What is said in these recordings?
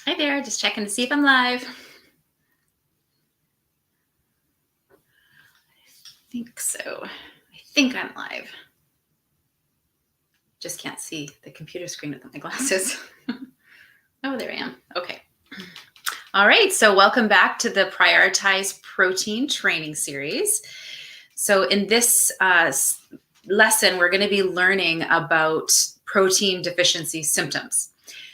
Hi there, just checking to see if I'm live. I think so. I think I'm live. Just can't see the computer screen without my glasses. Oh, there I am. Okay. All right, so welcome back to the Prioritize Protein Training Series. So in this lesson, we're going to be learning about protein deficiency symptoms.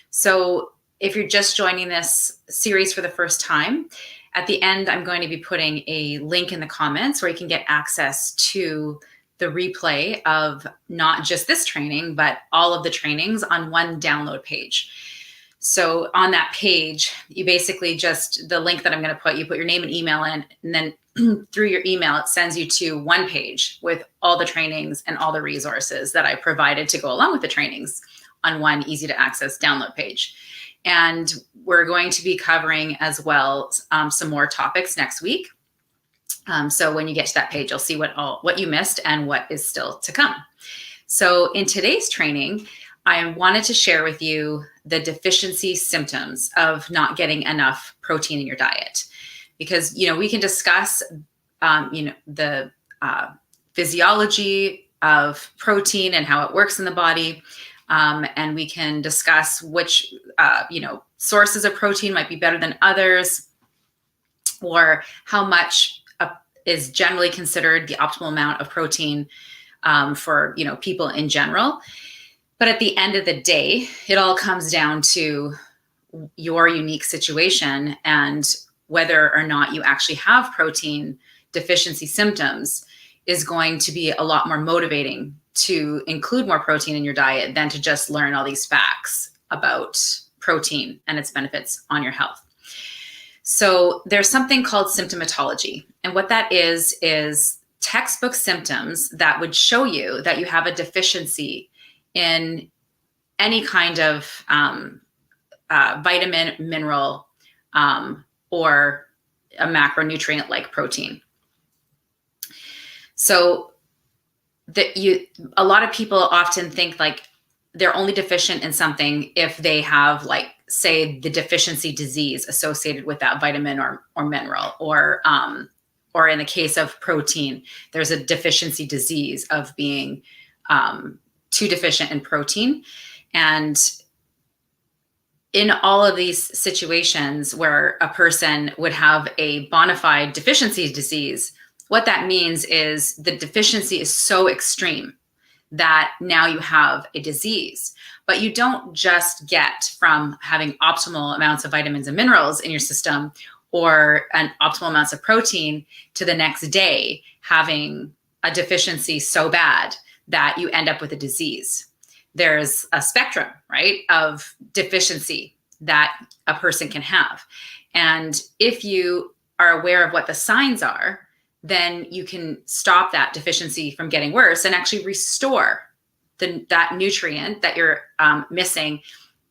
So if you're just joining this series for the first time, at the end, I'm going to be putting a link in the comments where you can get access to the replay of not just this training, but all of the trainings on one download page. So on that page, you basically just, the link that I'm going to put, you put your name and email in, and then through your email, it sends you to one page with all the trainings and all the resources that I provided to go along with the trainings on one easy to access download page. And we're going to be covering as well some more topics next week. So when you get to that page, you'll see what you missed and what is still to come. So in today's training, I wanted to share with you the deficiency symptoms of not getting enough protein in your diet. Because, we can discuss, the physiology of protein and how it works in the body. And we can discuss which, sources of protein might be better than others, or how much is generally considered the optimal amount of protein for, people in general. But at the end of the day, it all comes down to your unique situation and whether or not you actually have protein deficiency symptoms is going to be a lot more motivating to include more protein in your diet than to just learn all these facts about protein and its benefits on your health. So there's something called symptomatology. And what that is textbook symptoms that would show you that you have a deficiency in any kind of vitamin, mineral, or a macronutrient like protein. So a lot of people often think like they're only deficient in something if they have, like, say, the deficiency disease associated with that vitamin or mineral, or in the case of protein, there's a deficiency disease of being too deficient in protein. And in all of these situations where a person would have a bona fide deficiency disease, what that means is the deficiency is so extreme that now you have a disease. But you don't just get from having optimal amounts of vitamins and minerals in your system or an optimal amounts of protein to the next day having a deficiency so bad that you end up with a disease. There's a spectrum, right, of deficiency that a person can have. And if you are aware of what the signs are, then you can stop that deficiency from getting worse and actually restore that nutrient that you're missing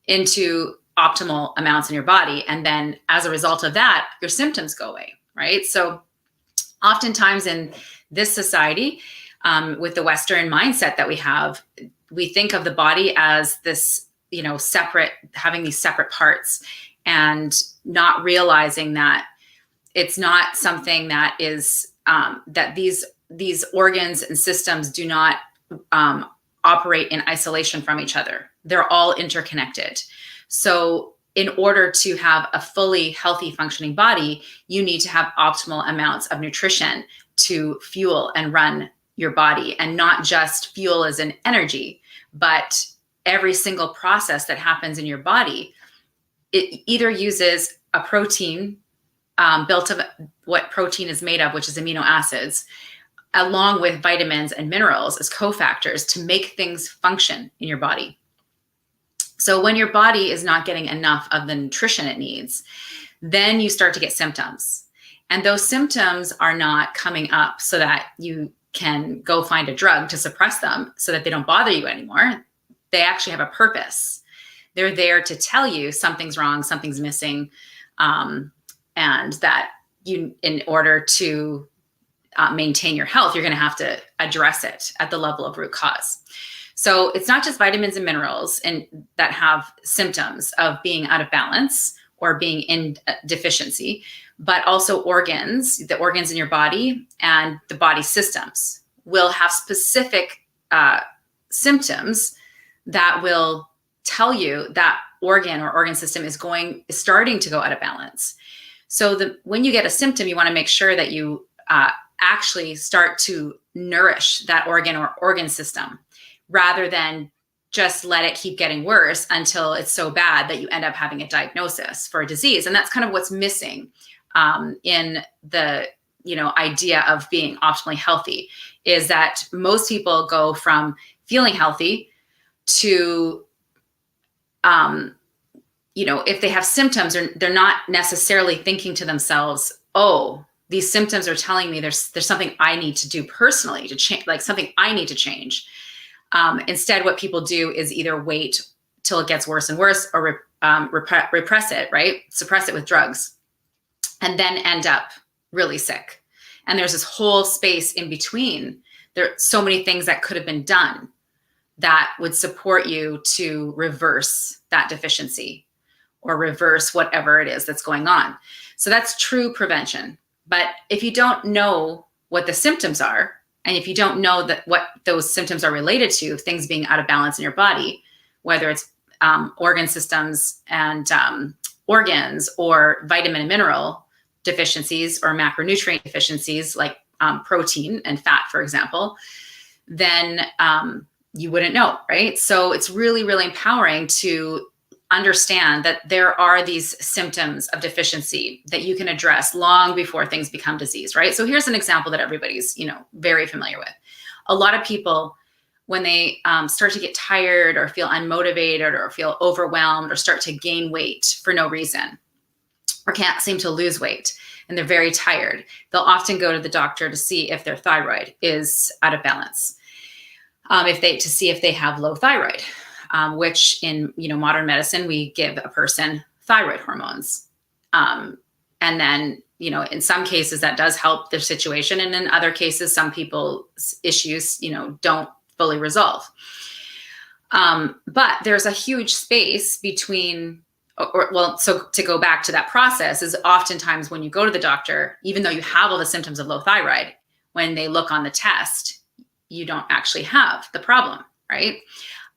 into optimal amounts in your body. And then as a result of that, your symptoms go away, right? So oftentimes in this society, with the Western mindset that we have, we think of the body as this, separate, having these separate parts, and not realizing that it's not something that is, that these organs and systems do not operate in isolation from each other. They're all interconnected. So in order to have a fully healthy functioning body, you need to have optimal amounts of nutrition to fuel and run your body, and not just fuel as an energy, but every single process that happens in your body, it either uses a protein built of what protein is made of, which is amino acids, along with vitamins and minerals as cofactors to make things function in your body. So when your body is not getting enough of the nutrition it needs, then you start to get symptoms. And those symptoms are not coming up so that you can go find a drug to suppress them so that they don't bother you anymore. They actually have a purpose. They're there to tell you something's wrong, something's missing, and that you, in order to maintain your health, you're going to have to address it at the level of root cause. So it's not just vitamins and minerals that have symptoms of being out of balance or being in deficiency, but also organs, the organs in your body and the body systems will have specific symptoms that will tell you that organ or organ system is starting to go out of balance. So when you get a symptom, you want to make sure that you actually start to nourish that organ or organ system rather than just let it keep getting worse until it's so bad that you end up having a diagnosis for a disease. And that's kind of what's missing in the idea of being optimally healthy, is that most people go from feeling healthy to if they have symptoms, they're not necessarily thinking to themselves, oh, these symptoms are telling me there's something I need to do personally to change, like something I need to change. Instead, what people do is either wait till it gets worse and worse, or repress it, right? Suppress it with drugs, and then end up really sick. And there's this whole space in between. There are so many things that could have been done that would support you to reverse that deficiency or reverse whatever it is that's going on. So that's true prevention. But if you don't know what the symptoms are, and if you don't know that what those symptoms are related to, things being out of balance in your body, whether it's organ systems and organs, or vitamin and mineral deficiencies, or macronutrient deficiencies like protein and fat, for example, then you wouldn't know, right? So it's really, really empowering to understand that there are these symptoms of deficiency that you can address long before things become disease, right? So here's an example that everybody's, very familiar with. A lot of people, when they start to get tired or feel unmotivated or feel overwhelmed or start to gain weight for no reason, or can't seem to lose weight, and they're very tired, they'll often go to the doctor to see if their thyroid is out of balance. To see if they have low thyroid, which in modern medicine, we give a person thyroid hormones. And then, in some cases that does help their situation. And in other cases, some people's issues, don't fully resolve. But there's a huge space between, so to go back to that process, is oftentimes when you go to the doctor, even though you have all the symptoms of low thyroid, when they look on the test, you don't actually have the problem, right?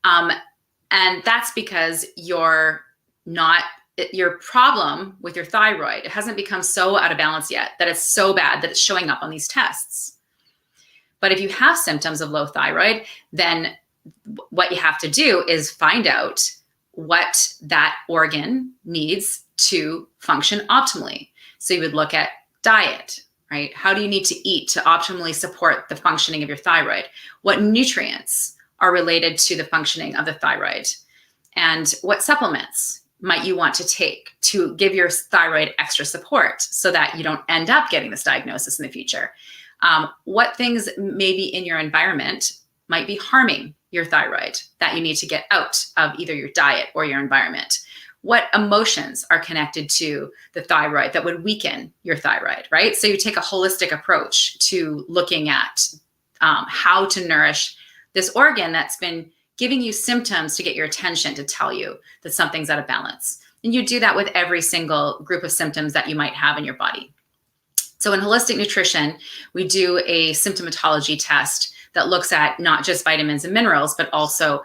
And that's because your problem with your thyroid, it hasn't become so out of balance yet that it's so bad that it's showing up on these tests. But if you have symptoms of low thyroid, then what you have to do is find out what that organ needs to function optimally. So you would look at diet, right? How do you need to eat to optimally support the functioning of your thyroid? What nutrients are related to the functioning of the thyroid? And what supplements might you want to take to give your thyroid extra support so that you don't end up getting this diagnosis in the future? What things maybe in your environment might be harming your thyroid that you need to get out of either your diet or your environment? What emotions are connected to the thyroid that would weaken your thyroid, right? So you take a holistic approach to looking at how to nourish this organ that's been giving you symptoms to get your attention, to tell you that something's out of balance. And you do that with every single group of symptoms that you might have in your body. So in holistic nutrition, we do a symptomatology test that looks at not just vitamins and minerals, but also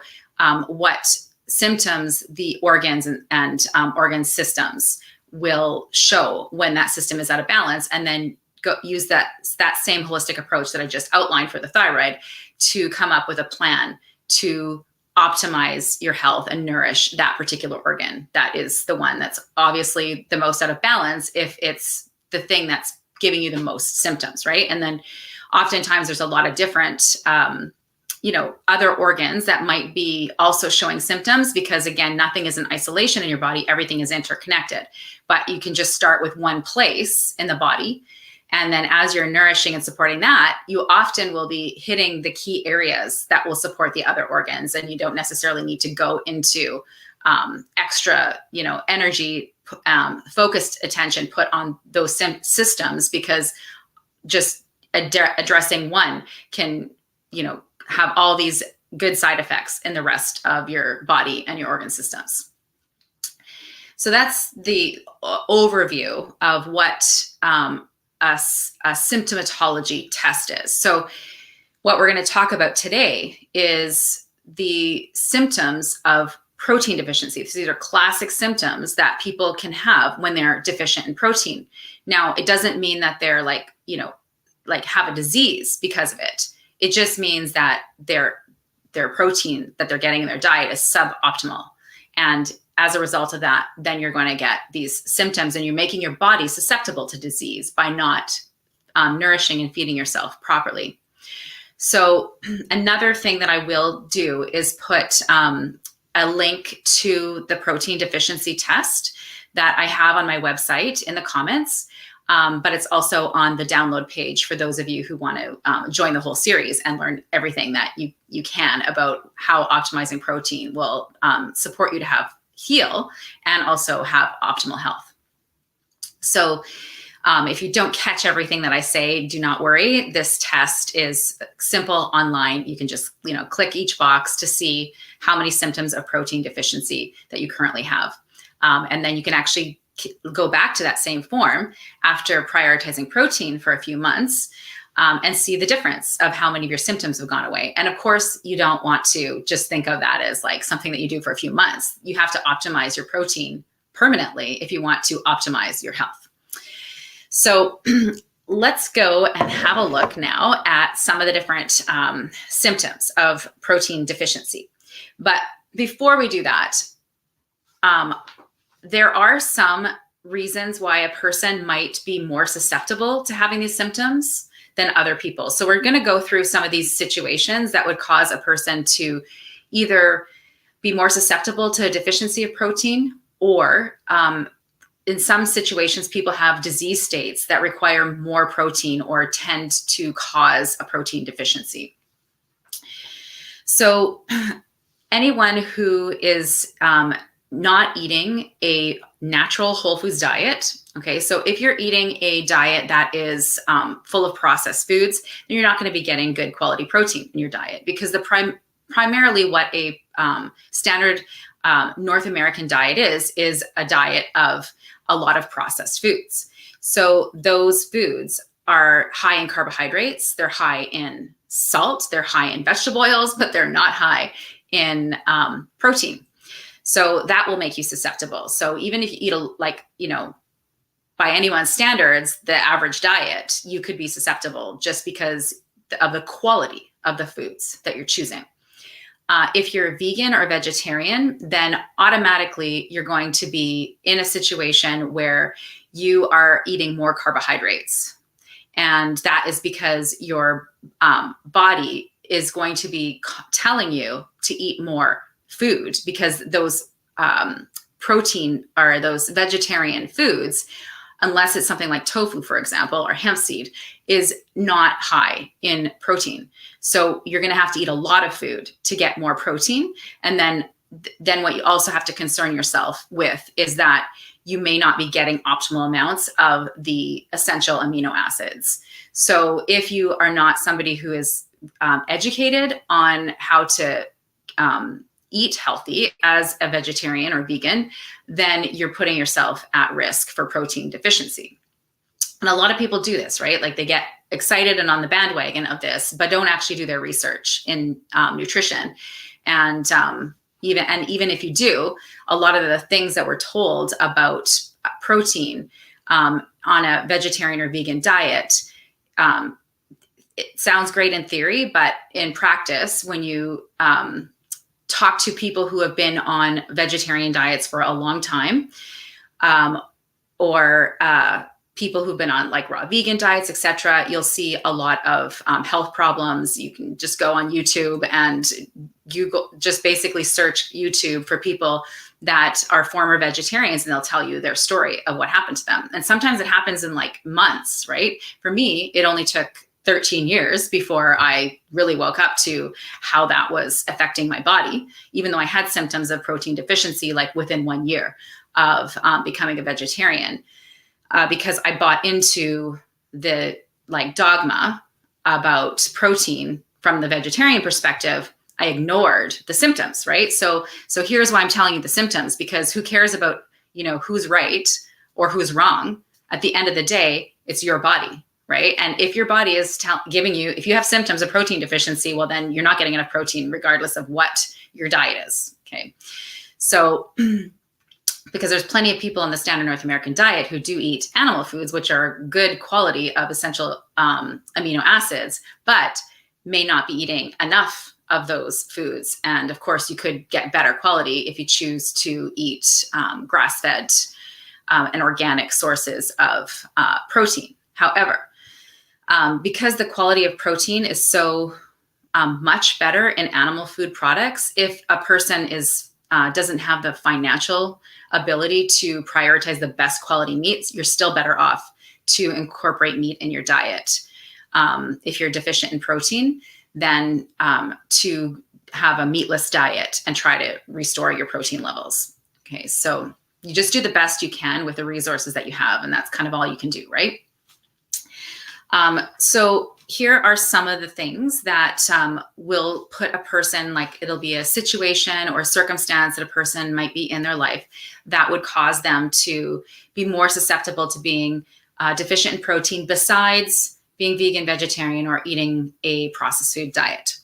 what symptoms the organs and organ systems will show when that system is out of balance, and then use that same holistic approach that I just outlined for the thyroid to come up with a plan to optimize your health and nourish that particular organ. That is the one that's obviously the most out of balance if it's the thing that's giving you the most symptoms, right? And then oftentimes there's a lot of different other organs that might be also showing symptoms, because again, nothing is in isolation in your body, everything is interconnected. But you can just start with one place in the body, and then as you're nourishing and supporting that, you often will be hitting the key areas that will support the other organs, and you don't necessarily need to go into extra energy, focused attention put on those systems, because just addressing one can have all these good side effects in the rest of your body and your organ systems. So that's the overview of what a symptomatology test is. So what we're going to talk about today is the symptoms of protein deficiency. So these are classic symptoms that people can have when they're deficient in protein. Now, it doesn't mean that they're like, like have a disease because of it. It just means that their protein that they're getting in their diet is suboptimal. And as a result of that, then you're going to get these symptoms, and you're making your body susceptible to disease by not nourishing and feeding yourself properly. So another thing that I will do is put a link to the protein deficiency test that I have on my website in the comments. But it's also on the download page for those of you who want to join the whole series and learn everything that you can about how optimizing protein will support you to heal and also have optimal health. So if you don't catch everything that I say, do not worry. This test is simple online. You can just click each box to see how many symptoms of protein deficiency that you currently have. And then you can actually go back to that same form after prioritizing protein for a few months and see the difference of how many of your symptoms have gone away. And of course, you don't want to just think of that as like something that you do for a few months. You have to optimize your protein permanently if you want to optimize your health. So let's go and have a look now at some of the different symptoms of protein deficiency. But before we do that, there are some reasons why a person might be more susceptible to having these symptoms than other people. So we're going to go through some of these situations that would cause a person to either be more susceptible to a deficiency of protein, or in some situations, people have disease states that require more protein or tend to cause a protein deficiency. So anyone who is not eating a natural whole foods diet. Okay, so if you're eating a diet that is full of processed foods, then you're not going to be getting good quality protein in your diet, because primarily what a standard North American diet is a diet of a lot of processed foods. So those foods are high in carbohydrates, they're high in salt, they're high in vegetable oils, but they're not high in protein. So that will make you susceptible. So even if you eat by anyone's standards, the average diet, you could be susceptible just because of the quality of the foods that you're choosing. If you're vegan or vegetarian, then automatically you're going to be in a situation where you are eating more carbohydrates. And that is because your body is going to be telling you to eat more food, because those protein or those vegetarian foods, unless it's something like tofu, for example, or hemp seed, is not high in protein. So you're going to have to eat a lot of food to get more protein. And then what you also have to concern yourself with is that you may not be getting optimal amounts of the essential amino acids. So if you are not somebody who is educated on how to eat healthy as a vegetarian or vegan, then you're putting yourself at risk for protein deficiency. And a lot of people do this, right? Like they get excited and on the bandwagon of this, but don't actually do their research in nutrition. And even if you do, a lot of the things that we're told about protein on a vegetarian or vegan diet, it sounds great in theory, but in practice, when you talk to people who have been on vegetarian diets for a long time, or people who've been on like raw vegan diets, etc., you'll see a lot of health problems. You can just go on YouTube and just basically search YouTube for people that are former vegetarians, and they'll tell you their story of what happened to them. And sometimes it happens in like months, right? For me, it only took 13 years before I really woke up to how that was affecting my body, even though I had symptoms of protein deficiency like within 1 year of becoming a vegetarian, because I bought into the like dogma about protein from the vegetarian perspective. I ignored the symptoms, right? So here's why I'm telling you the symptoms, because who cares about who's right or who's wrong. At the end of the day, it's your body, right? And if your body is giving you, if you have symptoms of protein deficiency, well, then you're not getting enough protein regardless of what your diet is, okay? So because there's plenty of people in the standard North American diet who do eat animal foods, which are good quality of essential amino acids, but may not be eating enough of those foods. And of course, you could get better quality if you choose to eat grass-fed and organic sources of protein. However, because the quality of protein is so much better in animal food products, if a person doesn't have the financial ability to prioritize the best quality meats, you're still better off to incorporate meat in your diet. If you're deficient in protein, then to have a meatless diet and try to restore your protein levels. Okay, so you just do the best you can with the resources that you have, and that's kind of all you can do, right? So here are some of the things that will put a person, like it'll be a situation or a circumstance that a person might be in their life that would cause them to be more susceptible to being deficient in protein, besides being vegan, vegetarian, or eating a processed food diet.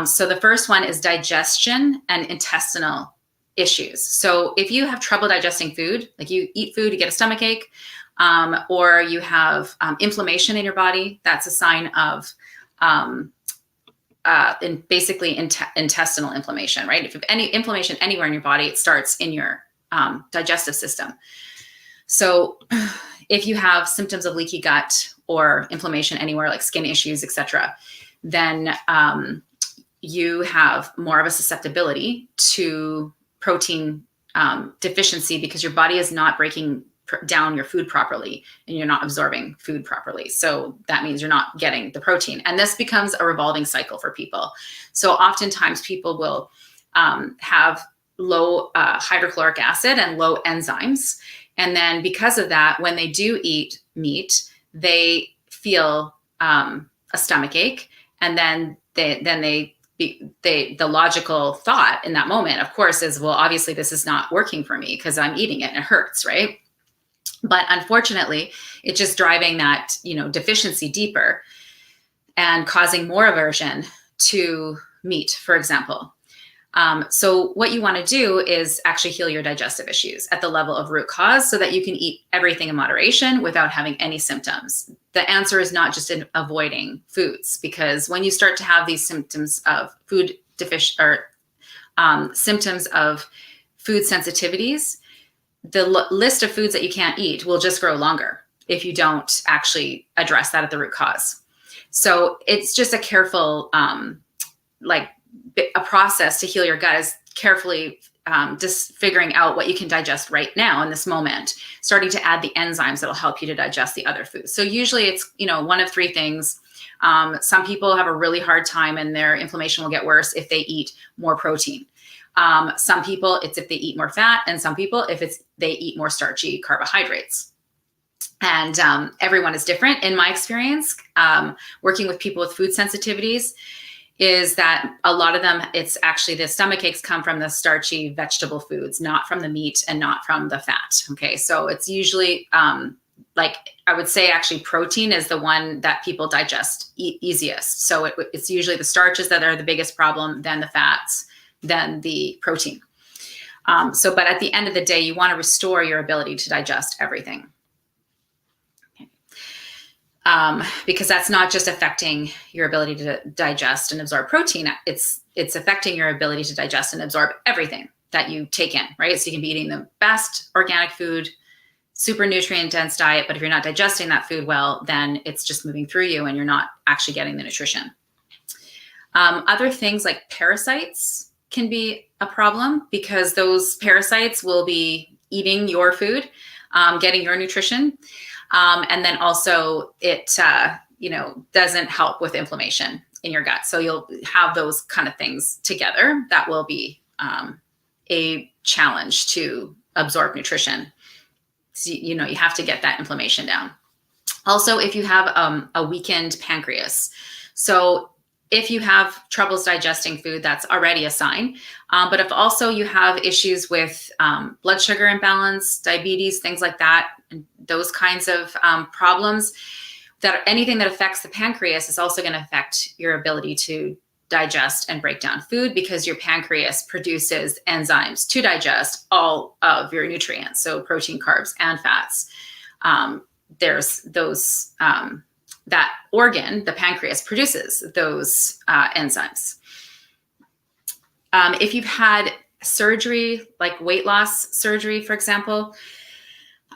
So the first one is digestion and intestinal issues. So if you have trouble digesting food, like you eat food, you get a stomach ache, or you have inflammation in your body, that's a sign of basically intestinal inflammation, right? If you have any inflammation anywhere in your body, it starts in your digestive system. So if you have symptoms of leaky gut or inflammation anywhere, like skin issues, etc., then you have more of a susceptibility to protein deficiency, because your body is not breaking down your food properly and you're not absorbing food properly. So that means you're not getting the protein. And this becomes a revolving cycle for people. So oftentimes people will have low hydrochloric acid and low enzymes. And then because of that, when they do eat meat, they feel a stomach ache. And then the logical thought in that moment, of course, is, well, obviously this is not working for me because I'm eating it and it hurts, right? But unfortunately, it's just driving that, deficiency deeper and causing more aversion to meat, for example. So what you want to do is actually heal your digestive issues at the level of root cause so that you can eat everything in moderation without having any symptoms. The answer is not just in avoiding foods, because when you start to have these symptoms of food deficiency or symptoms of food sensitivities, the list of foods that you can't eat will just grow longer if you don't actually address that at the root cause. So it's just a careful, a process to heal your gut is carefully just figuring out what you can digest right now in this moment, starting to add the enzymes that will help you to digest the other foods. So usually it's, one of three things. Some people have a really hard time and their inflammation will get worse if they eat more protein. Some people, it's if they eat more fat, and some people, if they eat more starchy carbohydrates. And everyone is different. In my experience, working with people with food sensitivities, is that a lot of them, it's actually the stomach aches come from the starchy vegetable foods, not from the meat and not from the fat. Okay, so it's usually I would say actually protein is the one that people digest easiest. So it's usually the starches that are the biggest problem, then the fats, then the protein. But at the end of the day, you want to restore your ability to digest everything. Because that's not just affecting your ability to digest and absorb protein. It's affecting your ability to digest and absorb everything that you take in, right? So you can be eating the best organic food, super nutrient dense diet, but if you're not digesting that food well, then it's just moving through you and you're not actually getting the nutrition. Other things like parasites can be a problem, because those parasites will be eating your food, getting your nutrition. And then also it, doesn't help with inflammation in your gut. So you'll have those kind of things together that will be a challenge to absorb nutrition. So, you have to get that inflammation down. Also, if you have a weakened pancreas. So if you have troubles digesting food, that's already a sign. But if also you have issues with blood sugar imbalance, diabetes, things like that, and those kinds of problems, that anything that affects the pancreas is also going to affect your ability to digest and break down food, because your pancreas produces enzymes to digest all of your nutrients, so protein, carbs, and fats. There's those, that organ, the pancreas, produces those enzymes. If you've had surgery, like weight loss surgery, for example,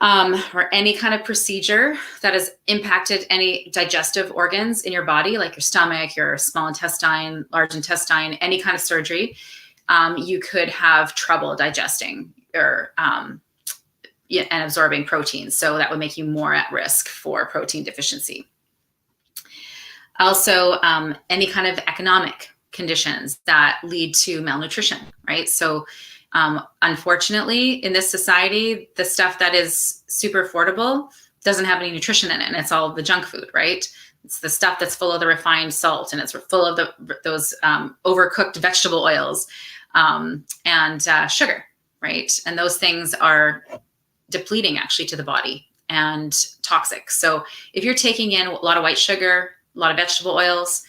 or any kind of procedure that has impacted any digestive organs in your body, like your stomach, your small intestine, large intestine, any kind of surgery, you could have trouble digesting or and absorbing proteins. So that would make you more at risk for protein deficiency. Also, any kind of economic conditions that lead to malnutrition, right? So unfortunately, in this society, the stuff that is super affordable doesn't have any nutrition in it, and it's all the junk food, right? It's the stuff that's full of the refined salt, and it's full of those overcooked vegetable oils and sugar, right? And those things are depleting actually to the body and toxic. So if you're taking in a lot of white sugar, a lot of vegetable oils,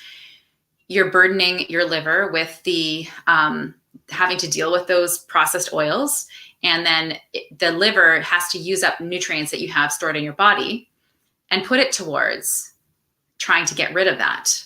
you're burdening your liver with the having to deal with those processed oils. And then the liver has to use up nutrients that you have stored in your body and put it towards trying to get rid of that,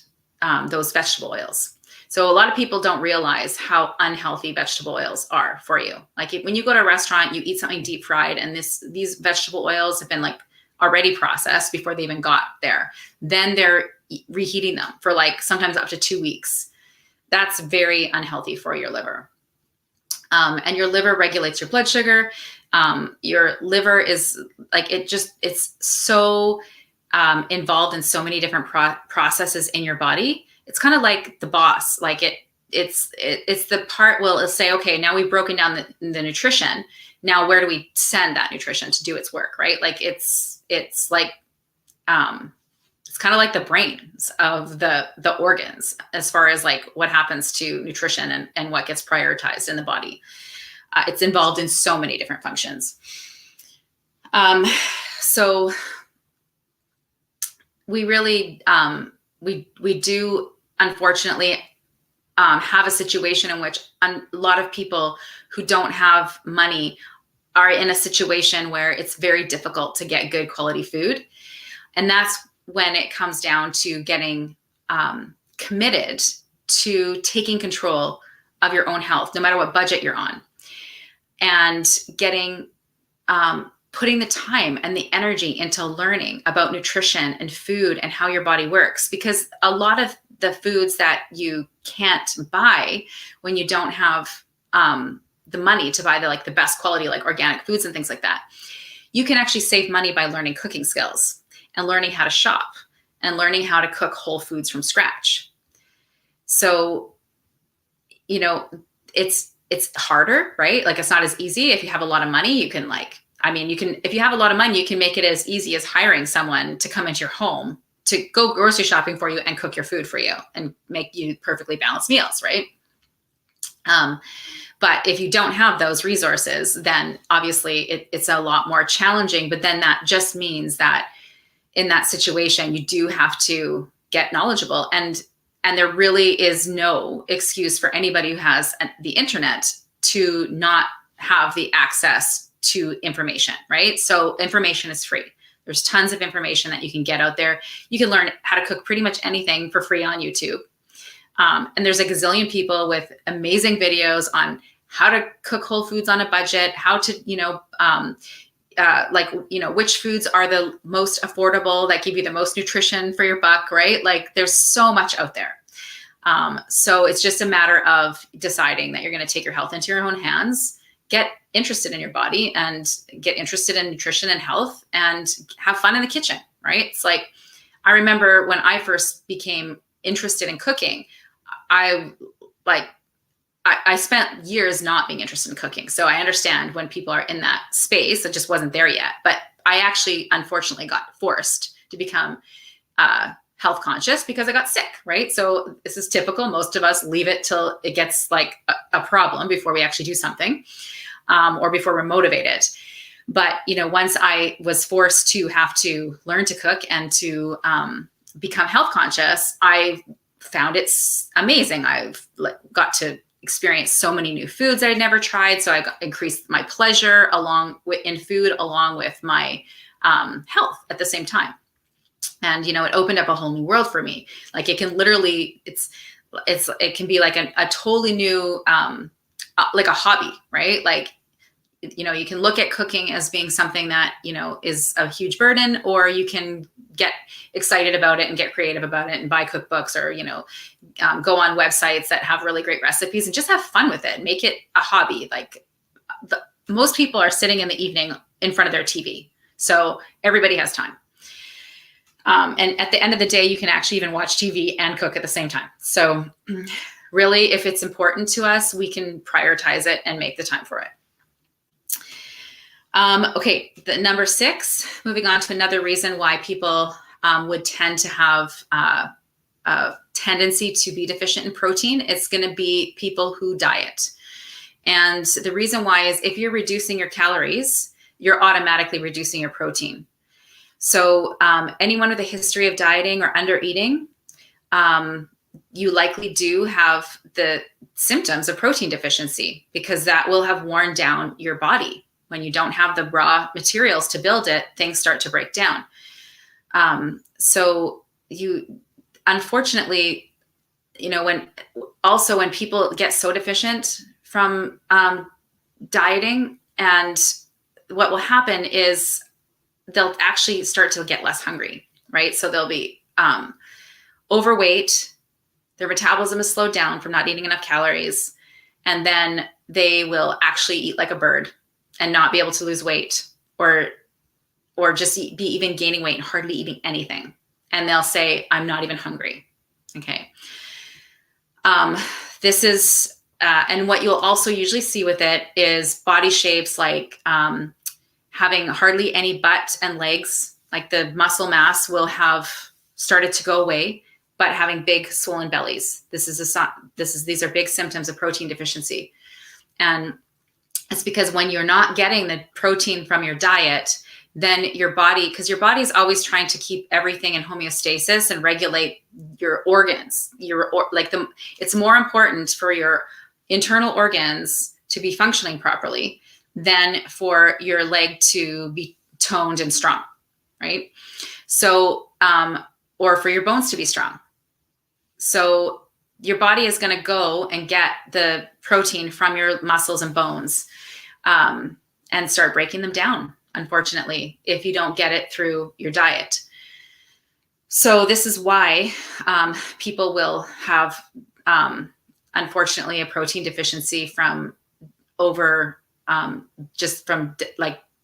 those vegetable oils. So a lot of people don't realize how unhealthy vegetable oils are for you. Like when you go to a restaurant, you eat something deep fried, and these vegetable oils have been like already processed before they even got there. Then they're reheating them for like sometimes up to 2 weeks. That's very unhealthy for your liver. And your liver regulates your blood sugar. Your liver is like, it's so involved in so many different processes in your body. It's kind of like the boss. Like it's the part will it'll say, okay, now we've broken down the nutrition. Now where do we send that nutrition to do its work, right? Like it's like, it's kind of like the brains of the organs as far as like what happens to nutrition and what gets prioritized in the body. It's involved in so many different functions. So we really, we do unfortunately have a situation in which a lot of people who don't have money are in a situation where it's very difficult to get good quality food. And that's when it comes down to getting committed to taking control of your own health, no matter what budget you're on, and getting putting the time and the energy into learning about nutrition and food and how your body works. Because a lot of the foods that you can't buy when you don't have the money to buy the best quality, like organic foods and things like that, you can actually save money by learning cooking skills and learning how to shop and learning how to cook whole foods from scratch. So, you know, it's harder, right? Like it's not as easy. If you have a lot of money, you can if you have a lot of money, you can make it as easy as hiring someone to come into your home to go grocery shopping for you and cook your food for you and make you perfectly balanced meals, right? But if you don't have those resources, then obviously it's a lot more challenging. But then that just means that in that situation, you do have to get knowledgeable. And there really is no excuse for anybody who has the internet to not have the access to information, right? So information is free. There's tons of information that you can get out there. You can learn how to cook pretty much anything for free on YouTube. And there's a gazillion people with amazing videos on how to cook whole foods on a budget, how to, which foods are the most affordable that give you the most nutrition for your buck, right? Like there's so much out there. So it's just a matter of deciding that you're going to take your health into your own hands, get interested in your body and get interested in nutrition and health and have fun in the kitchen, right? It's like, I remember when I first became interested in cooking, I spent years not being interested in cooking. So I understand when people are in that space, it just wasn't there yet. But I actually, unfortunately, got forced to become health conscious because I got sick, right? So this is typical. Most of us leave it till it gets like a problem before we actually do something, or before we're motivated. But, once I was forced to have to learn to cook and to become health conscious, I found it's amazing. I've got to experience so many new foods I'd never tried. So I increased my pleasure in food along with my health at the same time. And, it opened up a whole new world for me. Like it can literally, it can be like a totally new, like a hobby, right? Like, you can look at cooking as being something that, is a huge burden, or you can get excited about it and get creative about it and buy cookbooks, or, go on websites that have really great recipes and just have fun with it. Make it a hobby. Like most people are sitting in the evening in front of their TV. So everybody has time. And at the end of the day, you can actually even watch TV and cook at the same time. So really, if it's important to us, we can prioritize it and make the time for it. Okay, the number 6, moving on to another reason why people would tend to have a tendency to be deficient in protein. It's going to be people who diet. And the reason why is if you're reducing your calories, you're automatically reducing your protein. So anyone with a history of dieting or under eating, you likely do have the symptoms of protein deficiency, because that will have worn down your body. When you don't have the raw materials to build it, things start to break down. So unfortunately, when people get so deficient from dieting, and what will happen is they'll actually start to get less hungry, right? So they'll be overweight, their metabolism is slowed down from not eating enough calories, and then they will actually eat like a bird and not be able to lose weight, or just be even gaining weight and hardly eating anything. And they'll say, I'm not even hungry. Okay. This is, and what you'll also usually see with it is body shapes like having hardly any butt and legs, like the muscle mass will have started to go away, but having big swollen bellies. These are big symptoms of protein deficiency. And it's because when you're not getting the protein from your diet, then your body, because your body is always trying to keep everything in homeostasis and regulate your organs. It's more important for your internal organs to be functioning properly than for your leg to be toned and strong, right? So, or for your bones to be strong. So your body is going to go and get the protein from your muscles and bones, and start breaking them down, unfortunately, if you don't get it through your diet. So this is why people will have, unfortunately, a protein deficiency from just from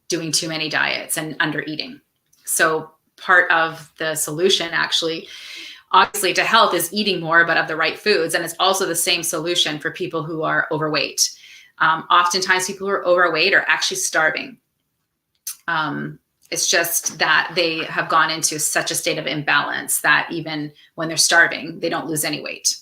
doing too many diets and under eating. So part of the solution, actually, obviously, to health is eating more, but of the right foods. And it's also the same solution for people who are overweight. Oftentimes people who are overweight are actually starving. It's just that they have gone into such a state of imbalance that even when they're starving, they don't lose any weight.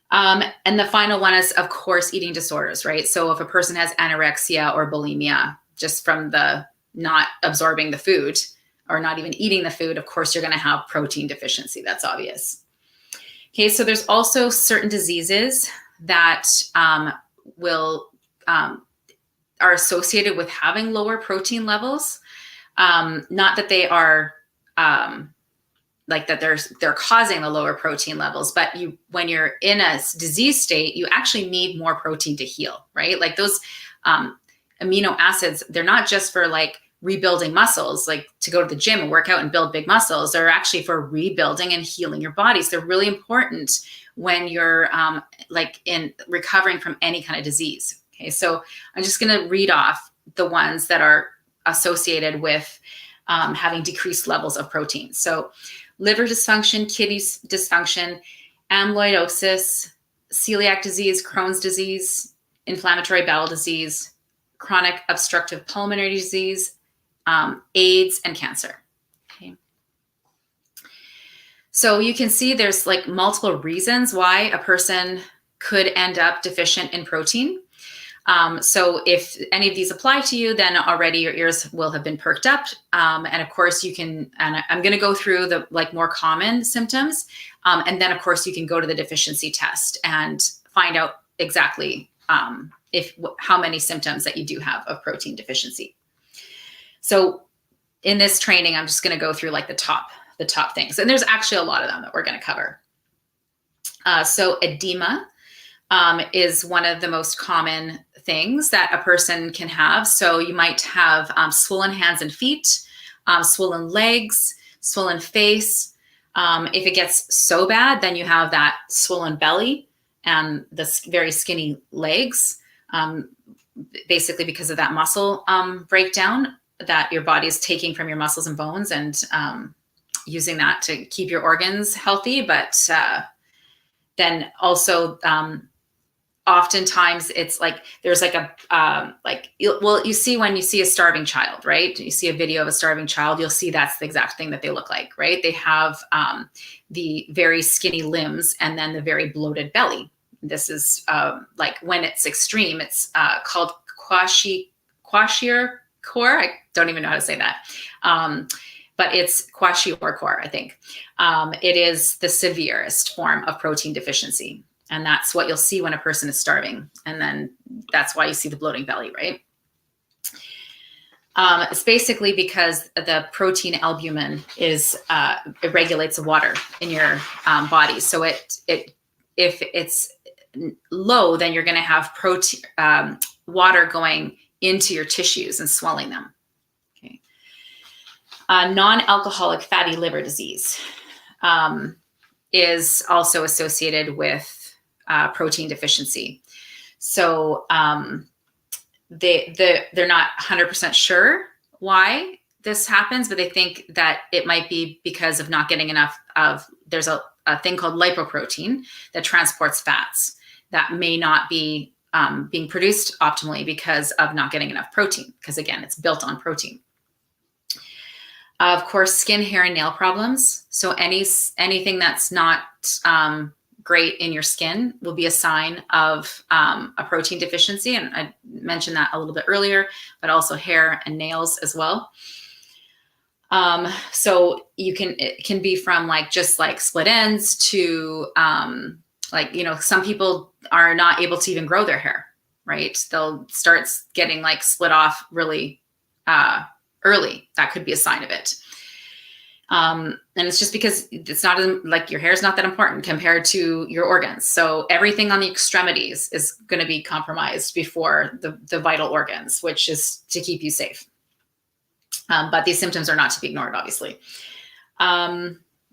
And the final one is, of course, eating disorders, right? So if a person has anorexia or bulimia, just from the not absorbing the food or not even eating the food, of course, you're going to have protein deficiency. That's obvious. Okay, so there's also certain diseases that are associated with having lower protein levels. Not that they are they're causing the lower protein levels, but when you're in a disease state, you actually need more protein to heal, right? Like those amino acids, they're not just for rebuilding muscles, like to go to the gym and work out and build big muscles. They're actually for rebuilding and healing your bodies. They're really important when you're in recovering from any kind of disease. Okay, so I'm just going to read off the ones that are associated with having decreased levels of protein. So liver dysfunction, kidney dysfunction, amyloidosis, celiac disease, Crohn's disease, inflammatory bowel disease, chronic obstructive pulmonary disease, AIDS, and cancer. Okay. So you can see there's like multiple reasons why a person could end up deficient in protein. So if any of these apply to you, then already your ears will have been perked up. And of course you can, and I'm going to go through the like more common symptoms. And then of course you can go to the deficiency test and find out exactly how many symptoms that you do have of protein deficiency. So in this training, I'm just going to go through like the top things. And there's actually a lot of them that we're going to cover. So edema is one of the most common things that a person can have. So you might have swollen hands and feet, swollen legs, swollen face. If it gets so bad, then you have that swollen belly and the very skinny legs, basically because of that muscle breakdown that your body is taking from your muscles and bones and using that to keep your organs healthy. But then also oftentimes it's like there's like a you see when you see a starving child, right? You see a video of a starving child, you'll see that's the exact thing that they look like, right? They have the very skinny limbs and then the very bloated belly. This is like when it's extreme, it's called kwashiorkor. I don't even know how to say that. But it's kwashiorkor, I think. It is the severest form of protein deficiency. And that's what you'll see when a person is starving. And then that's why you see the bloating belly, right? It's basically because the protein albumin it regulates the water in your body. So if it's low, then you're going to have water going into your tissues and swelling them. Okay. Non-alcoholic fatty liver disease is also associated with protein deficiency. So they're not 100% sure why this happens, but they think that it might be because of not getting enough of, there's a thing called lipoprotein that transports fats that may not be being produced optimally because of not getting enough protein, because again, it's built on protein. Of course, skin, hair, and nail problems. So anything that's not great in your skin will be a sign of a protein deficiency. And I mentioned that a little bit earlier, but also hair and nails as well. So it can be from just split ends to some people are not able to even grow their hair, right? They'll start getting split off really early. That could be a sign of it. And it's just because it's not your hair is not that important compared to your organs. So everything on the extremities is going to be compromised before the vital organs, which is to keep you safe. But these symptoms are not to be ignored, obviously.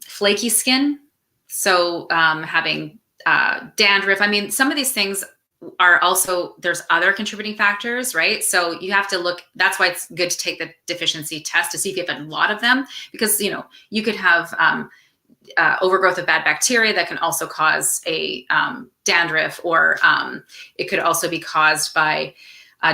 Flaky skin. So having dandruff. I mean, some of these things are also, there's other contributing factors, right? So you have to look, that's why it's good to take the deficiency test to see if you have a lot of them, because, you could have overgrowth of bad bacteria that can also cause a dandruff, or it could also be caused by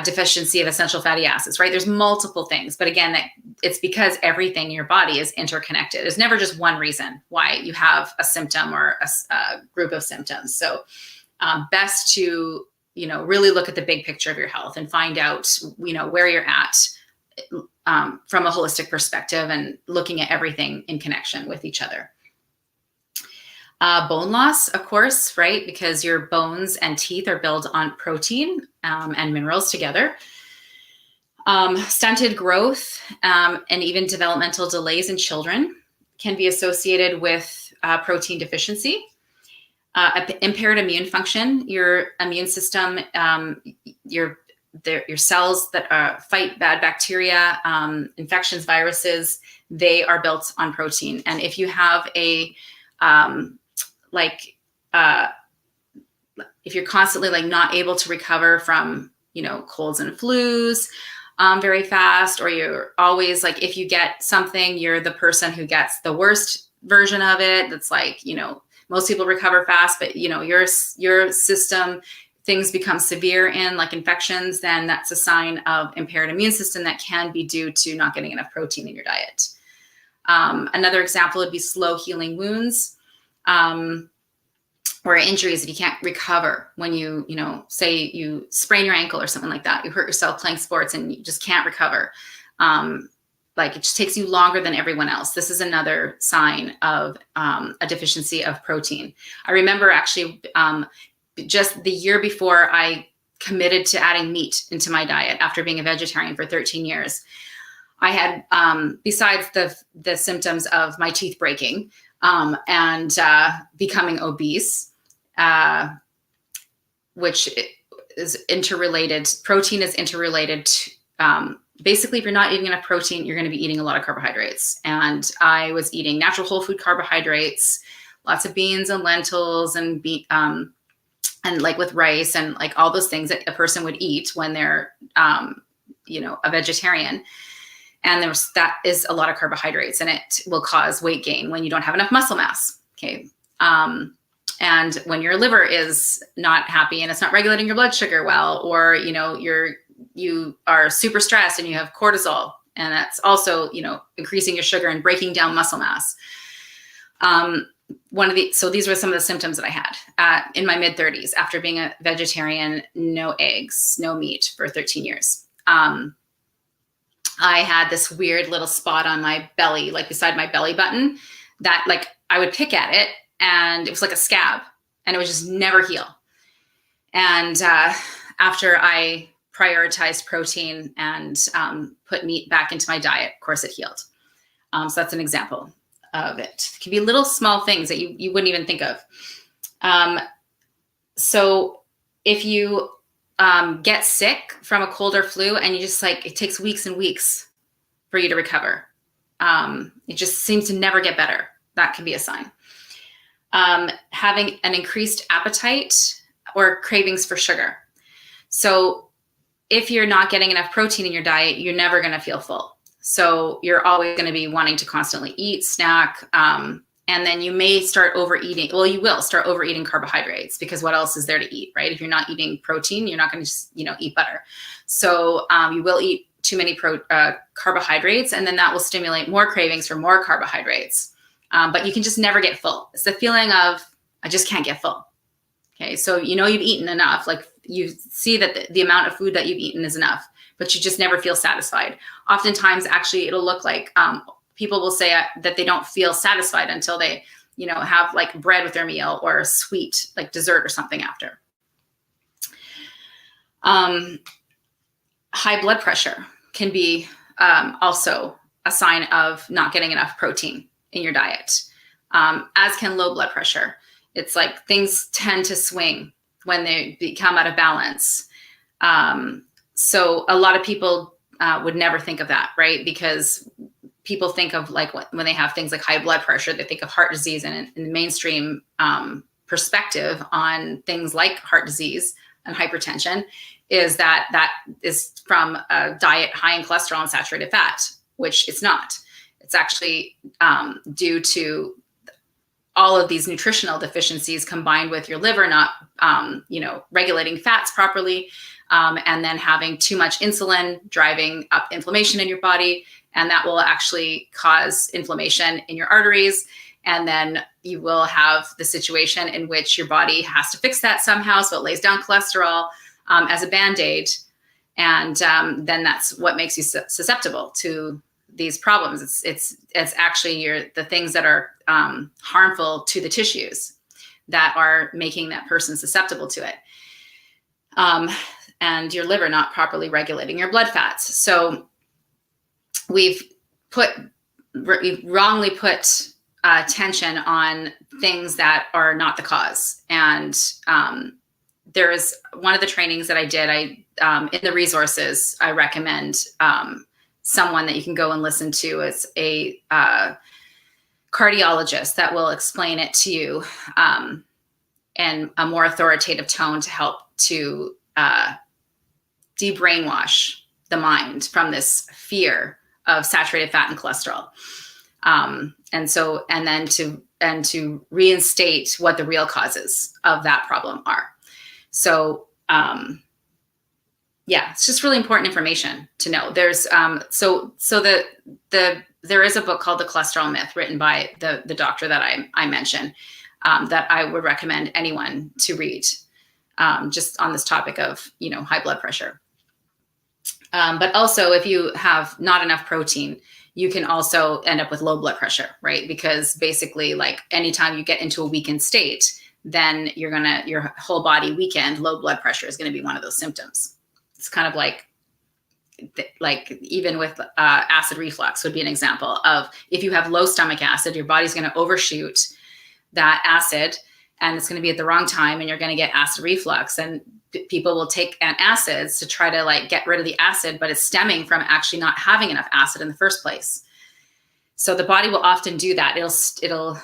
deficiency of essential fatty acids, right? There's multiple things, but again, it's because everything in your body is interconnected. There's never just one reason why you have a symptom or a group of symptoms. So best to, really look at the big picture of your health and find out, where you're at from a holistic perspective and looking at everything in connection with each other. Bone loss, of course, right? Because your bones and teeth are built on protein and minerals together. Stunted growth and even developmental delays in children can be associated with protein deficiency. Impaired immune function, your immune system, your cells that fight bad bacteria, infections, viruses, they are built on protein. And if you have if you're constantly not able to recover from, colds and flus very fast, or you're always if you get something, you're the person who gets the worst version of it. That's most people recover fast, but your system, things become severe in infections, then that's a sign of impaired immune system that can be due to not getting enough protein in your diet. Another example would be slow healing wounds, or injuries if you can't recover when you say you sprain your ankle or something like that. You hurt yourself playing sports and you just can't recover. Like it just takes you longer than everyone else. This is another sign of a deficiency of protein. I remember actually just the year before I committed to adding meat into my diet after being a vegetarian for 13 years. I had, besides the symptoms of my teeth breaking and becoming obese, which is interrelated. Protein is interrelated to, basically, if you're not eating enough protein, you're going to be eating a lot of carbohydrates. And I was eating natural whole food carbohydrates, lots of beans and lentils and like with rice and like all those things that a person would eat when they're, a vegetarian. And that is a lot of carbohydrates, and it will cause weight gain when you don't have enough muscle mass. Okay. And when your liver is not happy and it's not regulating your blood sugar well, or, you are super stressed and you have cortisol, and that's also, increasing your sugar and breaking down muscle mass. So these were some of the symptoms that I had in my mid 30s after being a vegetarian, no eggs, no meat for 13 years. I had this weird little spot on my belly, like beside my belly button, that like I would pick at it and it was like a scab and it would just never heal. And after I prioritized protein and put meat back into my diet, of course it healed. So that's an example of it. It can be little small things that you wouldn't even think of. So if you get sick from a cold or flu and you just it takes weeks and weeks for you to recover. It just seems to never get better. That can be a sign. Having an increased appetite or cravings for sugar. So if you're not getting enough protein in your diet, you're never going to feel full. So you're always going to be wanting to constantly eat, snack, and then you may start overeating. Well, you will start overeating carbohydrates because what else is there to eat, right? If you're not eating protein, you're not going to just, eat butter. So you will eat too many carbohydrates, and then that will stimulate more cravings for more carbohydrates. But you can just never get full. It's the feeling of, I just can't get full. Okay, so you've eaten enough. Like you see that the amount of food that you've eaten is enough, but you just never feel satisfied. Oftentimes, actually, it'll look like people will say that they don't feel satisfied until they, have like bread with their meal or a sweet like dessert or something after. High blood pressure can be also a sign of not getting enough protein in your diet, as can low blood pressure. It's like things tend to swing when they become out of balance. So a lot of people would never think of that, right? Because people think of like when they have things like high blood pressure, they think of heart disease, and in the mainstream perspective on things like heart disease and hypertension is that is from a diet high in cholesterol and saturated fat, which it's not. It's actually due to all of these nutritional deficiencies combined with your liver not, regulating fats properly, and then having too much insulin driving up inflammation in your body. And that will actually cause inflammation in your arteries. And then you will have the situation in which your body has to fix that somehow. So it lays down cholesterol as a Band-Aid. And then that's what makes you susceptible to these problems. It's actually the things that are harmful to the tissues that are making that person susceptible to it. And your liver not properly regulating your blood fats. So we've wrongly put attention on things that are not the cause. And there is one of the trainings that I did, in the resources, I recommend someone that you can go and listen to. It's a cardiologist that will explain it to you in a more authoritative tone to help to de-brainwash the mind from this fear of saturated fat and cholesterol. And then to reinstate what the real causes of that problem are. So, it's just really important information to know. There's, so the there is a book called The Cholesterol Myth written by the doctor that I mentioned, that I would recommend anyone to read, just on this topic of, high blood pressure. But also, if you have not enough protein, you can also end up with low blood pressure, right? Because basically, like, anytime you get into a weakened state, then your whole body weakened, low blood pressure is going to be one of those symptoms. It's kind of like even with acid reflux would be an example of, if you have low stomach acid, your body's going to overshoot that acid, and it's going to be at the wrong time, and you're going to get acid reflux. And people will take antacids to try to like get rid of the acid, but it's stemming from actually not having enough acid in the first place. So the body will often do that. It'll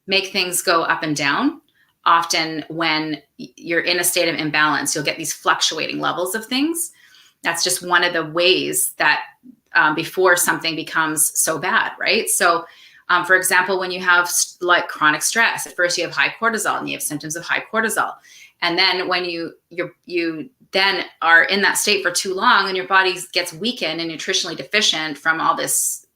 make things go up and down. Often when you're in a state of imbalance, you'll get these fluctuating levels of things. That's just one of the ways that before something becomes so bad, right? So for example, when you have like chronic stress, at first you have high cortisol and you have symptoms of high cortisol. And then when you then are in that state for too long, and your body gets weakened and nutritionally deficient from all this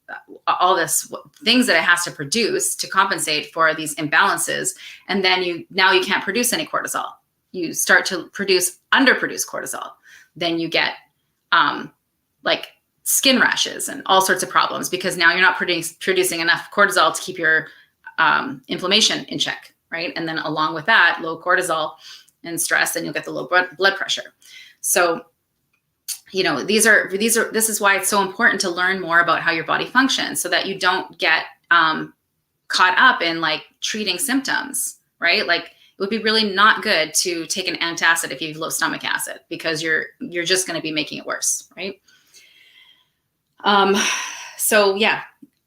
things that it has to produce to compensate for these imbalances. And then now you can't produce any cortisol. You start to underproduce cortisol. Then you get like skin rashes and all sorts of problems, because now you're not producing enough cortisol to keep your inflammation in check, right? And then along with that, low cortisol and stress, and you'll get the low blood pressure. So, this is why it's so important to learn more about how your body functions, so that you don't get caught up in like treating symptoms, right? Like, it would be really not good to take an antacid if you have low stomach acid, because you're just going to be making it worse, right? So yeah,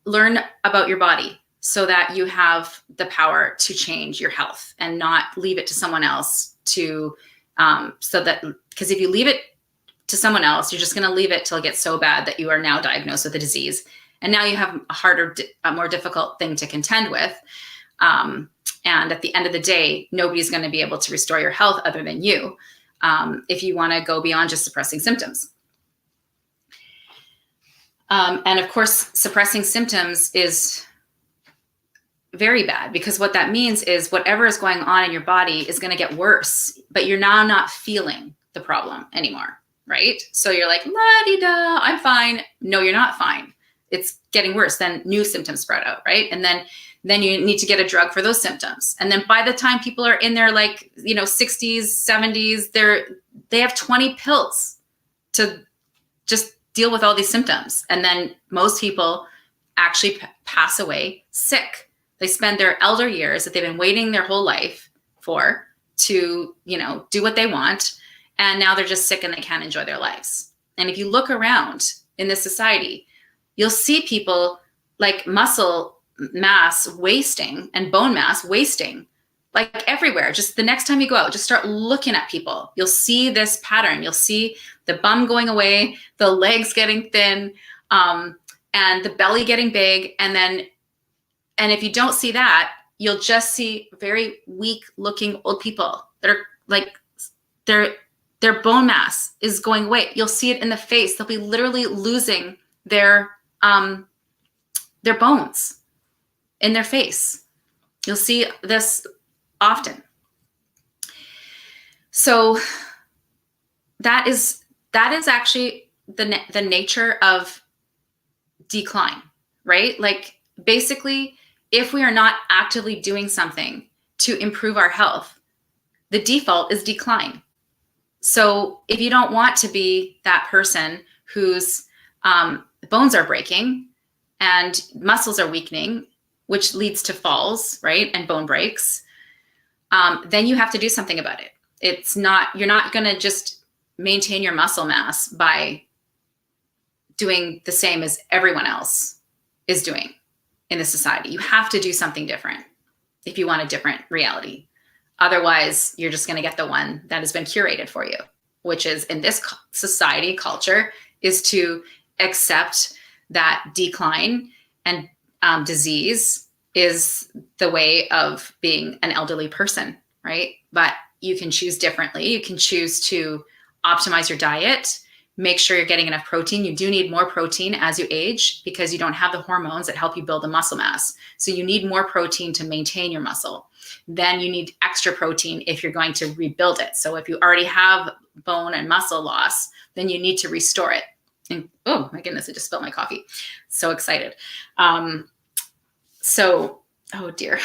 learn about your body so that you have the power to change your health and not leave it to someone else because if you leave it to someone else, you're just going to leave it till it gets so bad that you are now diagnosed with a disease. And now you have a more difficult thing to contend with. And at the end of the day, nobody's going to be able to restore your health other than you, if you want to go beyond just suppressing symptoms. And of course, suppressing symptoms is very bad, because what that means is whatever is going on in your body is going to get worse, but you're now not feeling the problem anymore, right? So you're like, la-di-da, I'm fine. No, you're not fine. It's getting worse. Then new symptoms spread out, right? And then you need to get a drug for those symptoms. And then by the time people are in their 60s, 70s, they have 20 pills to just deal with all these symptoms. And then most people actually pass away sick. They spend their elder years that they've been waiting their whole life for to, do what they want. And now they're just sick and they can't enjoy their lives. And if you look around in this society, you'll see people like muscle mass wasting and bone mass wasting, like everywhere. Just the next time you go out, just start looking at people. You'll see this pattern. You'll see the bum going away, the legs getting thin, and the belly getting big. And if you don't see that, you'll just see very weak looking old people that are like, their bone mass is going away. You'll see it in the face. They'll be literally losing their bones in their face. You'll see this often. So that is actually the nature of decline, right? Like, basically, if we are not actively doing something to improve our health, the default is decline. So if you don't want to be that person whose bones are breaking and muscles are weakening, which leads to falls, right, and bone breaks, then you have to do something about it. You're not going to just maintain your muscle mass by doing the same as everyone else is doing in the society. You have to do something different if you want a different reality. Otherwise, you're just going to get the one that has been curated for you, which is, in this society culture, is to accept that decline and disease is the way of being an elderly person, right? But you can choose differently. You can choose to optimize your diet, make sure you're getting enough protein. You do need more protein as you age because you don't have the hormones that help you build the muscle mass. So you need more protein to maintain your muscle. Then you need extra protein if you're going to rebuild it. So if you already have bone and muscle loss, then you need to restore it. And oh my goodness, I just spilled my coffee. So excited. Oh dear.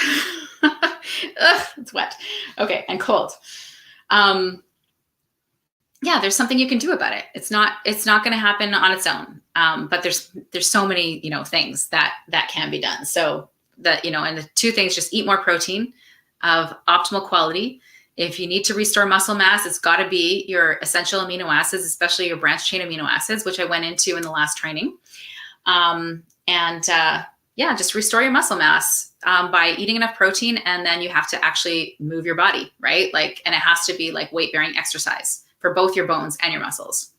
Ugh, it's wet. Okay, and cold. Yeah, there's something you can do about it. It's not going to happen on its own. But there's so many, things that can be done. So that, and the two things, just eat more protein of optimal quality. If you need to restore muscle mass, it's got to be your essential amino acids, especially your branched chain amino acids, which I went into in the last training. Just restore your muscle mass by eating enough protein. And then you have to actually move your body, right? And it has to be weight-bearing exercise for both your bones and your muscles.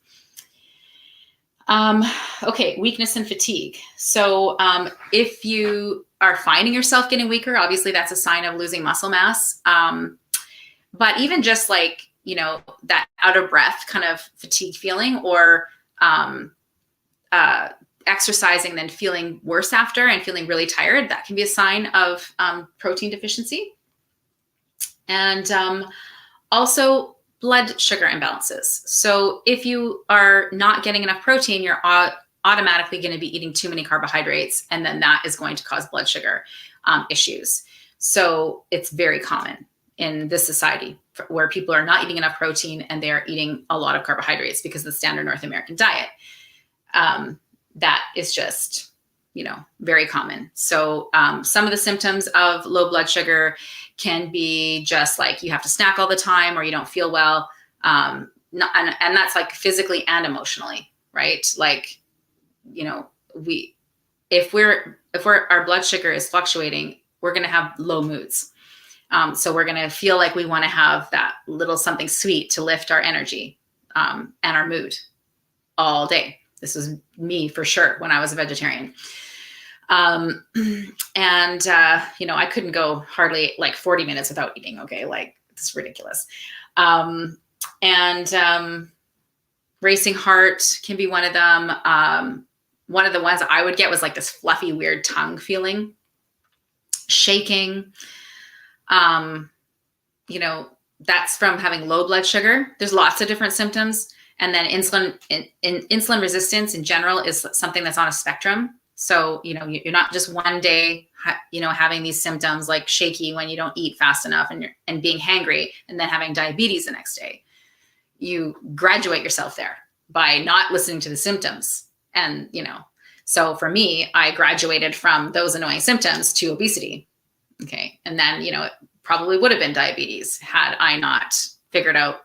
Okay, weakness and fatigue. So if you are finding yourself getting weaker, obviously that's a sign of losing muscle mass. But even just that out of breath kind of fatigue feeling, or exercising then feeling worse after and feeling really tired, that can be a sign of protein deficiency. And also blood sugar imbalances. So if you are not getting enough protein, you're automatically going to be eating too many carbohydrates, and then that is going to cause blood sugar issues. So it's very common in this society where people are not eating enough protein and they're eating a lot of carbohydrates because of the standard North American diet. That is just, very common. So some of the symptoms of low blood sugar can be just you have to snack all the time, or you don't feel well. And that's physically and emotionally, right? If our blood sugar is fluctuating, we're going to have low moods. So we're going to feel like we want to have that little something sweet to lift our energy and our mood all day. This was me for sure when I was a vegetarian. I couldn't go hardly 40 minutes without eating. Okay. It's ridiculous. Racing heart can be one of them. One of the ones I would get was this fluffy, weird tongue feeling, shaking. That's from having low blood sugar. There's lots of different symptoms. And then insulin resistance in general is something that's on a spectrum. So, you're not just one day, having these symptoms like shaky when you don't eat fast enough and being hangry, and then having diabetes the next day. You graduate yourself there by not listening to the symptoms. And, so for me, I graduated from those annoying symptoms to obesity. Okay. And then, it probably would have been diabetes had I not figured out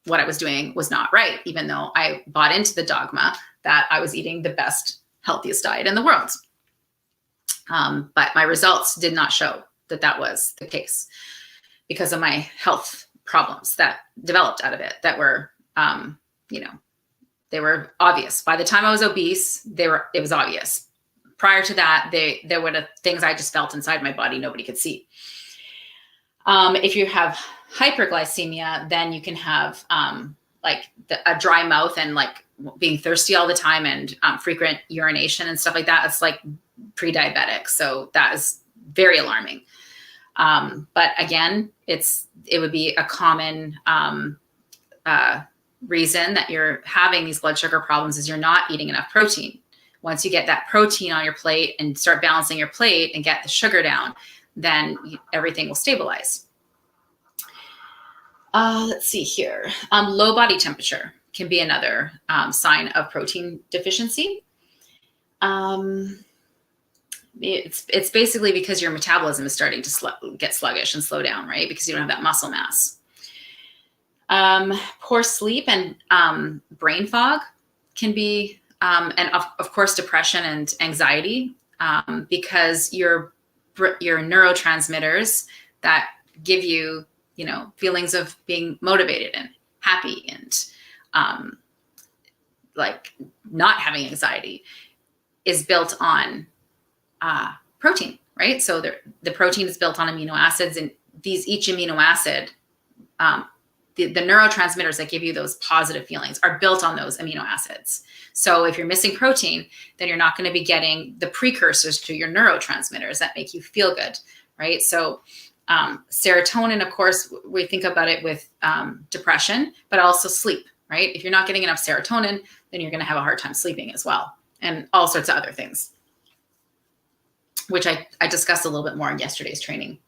what I was doing was not right, even though I bought into the dogma that I was eating the best, healthiest diet in the world. But my results did not show that that was the case because of my health problems that developed out of it that were, they were obvious. By the time I was obese, it was obvious. Prior to that, there were the things I just felt inside my body nobody could see. If you have hyperglycemia, then you can have a dry mouth and being thirsty all the time and frequent urination and stuff like that. It's pre-diabetic. So that is very alarming. But again, it would be a common reason that you're having these blood sugar problems is you're not eating enough protein. Once you get that protein on your plate and start balancing your plate and get the sugar down, then everything will stabilize. Let's see here. Low body temperature can be another sign of protein deficiency. It's basically because your metabolism is starting to get sluggish and slow down, right? Because you don't have that muscle mass. Poor sleep and brain fog can be, and of course, depression and anxiety, because your neurotransmitters that give you, feelings of being motivated and happy and not having anxiety is built on protein, right? So the protein is built on amino acids, and each amino acid the neurotransmitters that give you those positive feelings are built on those amino acids. So if you're missing protein, then you're not going to be getting the precursors to your neurotransmitters that make you feel good, right? So serotonin, of course, we think about it with depression, but also sleep, right? If you're not getting enough serotonin, then you're going to have a hard time sleeping as well, and all sorts of other things, which I discussed a little bit more in yesterday's training.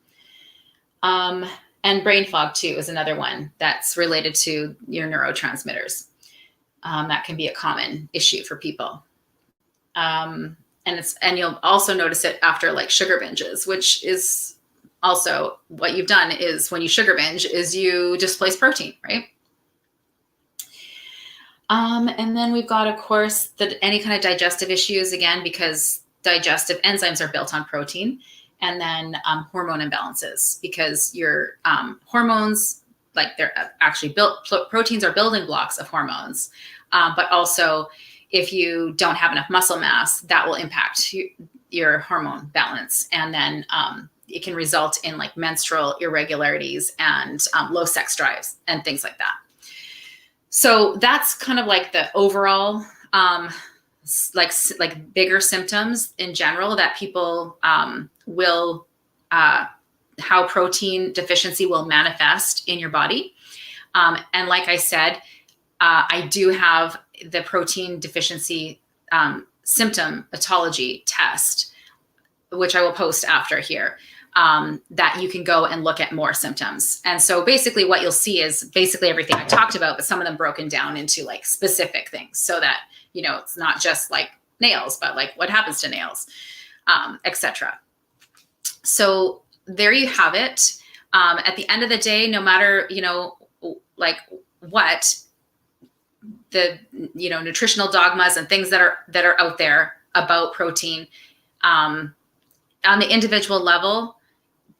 And brain fog too is another one that's related to your neurotransmitters. That can be a common issue for people. And you'll also notice it after like sugar binges, which is also what you've done is when you sugar binge is you displace protein, right? And then we've got, of course, any kind of digestive issues, again, because digestive enzymes are built on protein. And then hormone imbalances, because your hormones, like they're actually proteins are building blocks of hormones. But also if you don't have enough muscle mass, that will impact your hormone balance. And then it can result in like menstrual irregularities and low sex drives and things like that. So that's kind of like the overall like bigger symptoms in general that people will how protein deficiency will manifest in your body. And like I said, I do have the protein deficiency symptomatology test, which I will post after here, that you can go and look at more symptoms. And so basically what you'll see is basically everything I talked about, but some of them broken down into like specific things so that, you know, it's not just like nails, but like what happens to nails, etc. So there you have it. At the end of the day, no matter, you know, like what the, you know, nutritional dogmas and things that are out there about protein, on the individual level,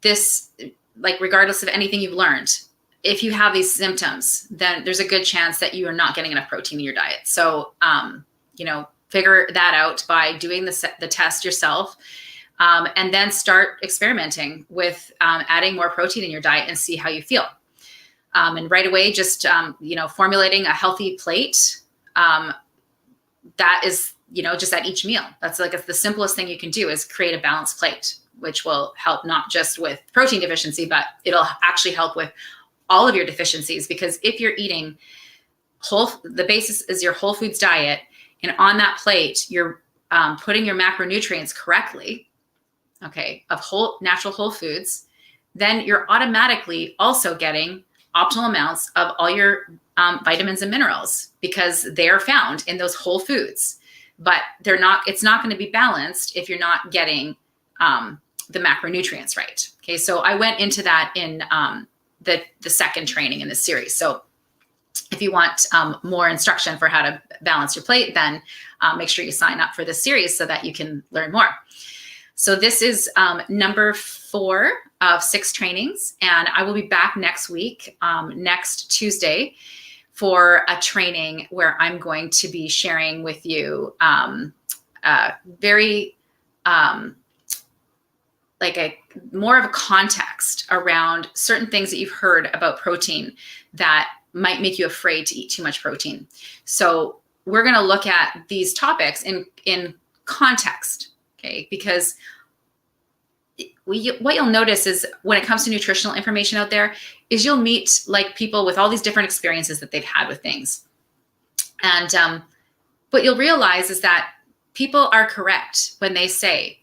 this, like, regardless of anything you've learned, if you have these symptoms, then there's a good chance that you are not getting enough protein in your diet. So, you know, figure that out by doing the test yourself, and then start experimenting with adding more protein in your diet and see how you feel. And right away, just, you know, formulating a healthy plate, that is, you know, just at each meal. That's like the simplest thing you can do is create a balanced plate, which will help not just with protein deficiency, but it'll actually help with all of your deficiencies. Because if you're eating the basis is your whole foods diet, and on that plate, you're putting your macronutrients correctly, okay, of natural whole foods, then you're automatically also getting optimal amounts of all your vitamins and minerals, because they are found in those whole foods. But it's not going to be balanced if you're not getting the macronutrients right. Okay, so I went into that in the second training in this series. So if you want more instruction for how to balance your plate, then make sure you sign up for this series so that you can learn more. So this is number 4 of 6 trainings, and I will be back next week, next Tuesday, for a training where I'm going to be sharing with you very like more of a context around certain things that you've heard about protein that might make you afraid to eat too much protein. So we're going to look at these topics in context, okay? Because what you'll notice is when it comes to nutritional information out there is you'll meet like people with all these different experiences that they've had with things. And what you'll realize is that people are correct when they say,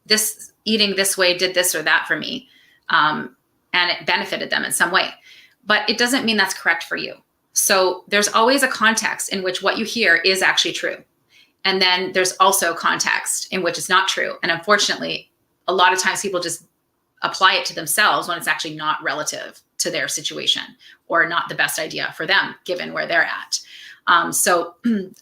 this eating this way did this or that for me, and it benefited them in some way. But it doesn't mean that's correct for you. So there's always a context in which what you hear is actually true. And then there's also context in which it's not true. And unfortunately, a lot of times people just apply it to themselves when it's actually not relative to their situation or not the best idea for them, given where they're at. So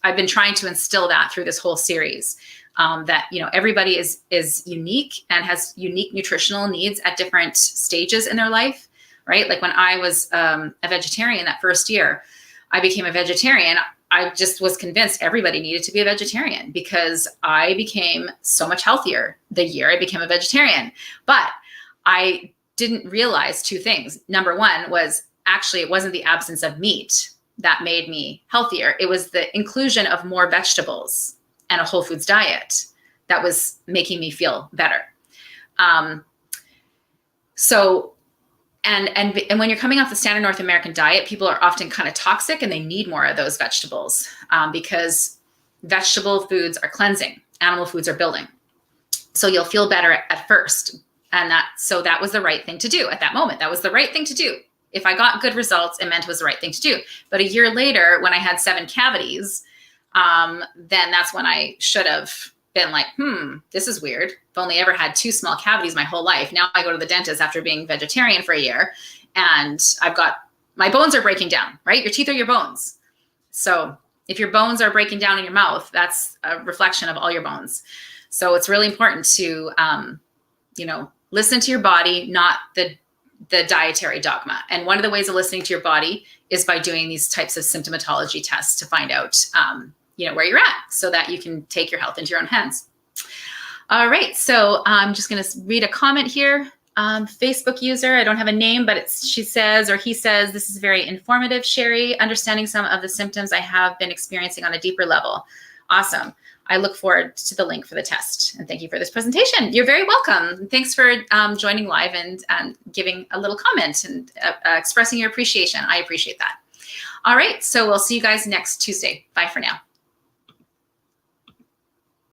I've been trying to instill that through this whole series, that, you know, everybody is unique and has unique nutritional needs at different stages in their life, right? Like when I was a vegetarian that first year, I became a vegetarian. I just was convinced everybody needed to be a vegetarian because I became so much healthier the year I became a vegetarian. But I didn't realize 2 things. Number one was actually it wasn't the absence of meat that made me healthier. It was the inclusion of more vegetables and a whole foods diet that was making me feel better. And when you're coming off the standard North American diet, people are often kind of toxic and they need more of those vegetables because vegetable foods are cleansing, animal foods are building. So you'll feel better at first. And that was the right thing to do at that moment. That was the right thing to do. If I got good results, it meant it was the right thing to do. But a year later, when I had 7 cavities, then that's when I should have been like, this is weird. I've only ever had 2 small cavities my whole life. Now I go to the dentist after being vegetarian for a year and my bones are breaking down, right? Your teeth are your bones. So if your bones are breaking down in your mouth, that's a reflection of all your bones. So it's really important to, listen to your body, not the dietary dogma. And one of the ways of listening to your body is by doing these types of symptomatology tests to find out, where you're at so that you can take your health into your own hands. All right. So I'm just going to read a comment here. Facebook user, I don't have a name, but she says, or he says, this is very informative, Sherry, understanding some of the symptoms I have been experiencing on a deeper level. Awesome. I look forward to the link for the test. And thank you for this presentation. You're very welcome. Thanks for joining live and giving a little comment and expressing your appreciation. I appreciate that. All right. So we'll see you guys next Tuesday. Bye for now.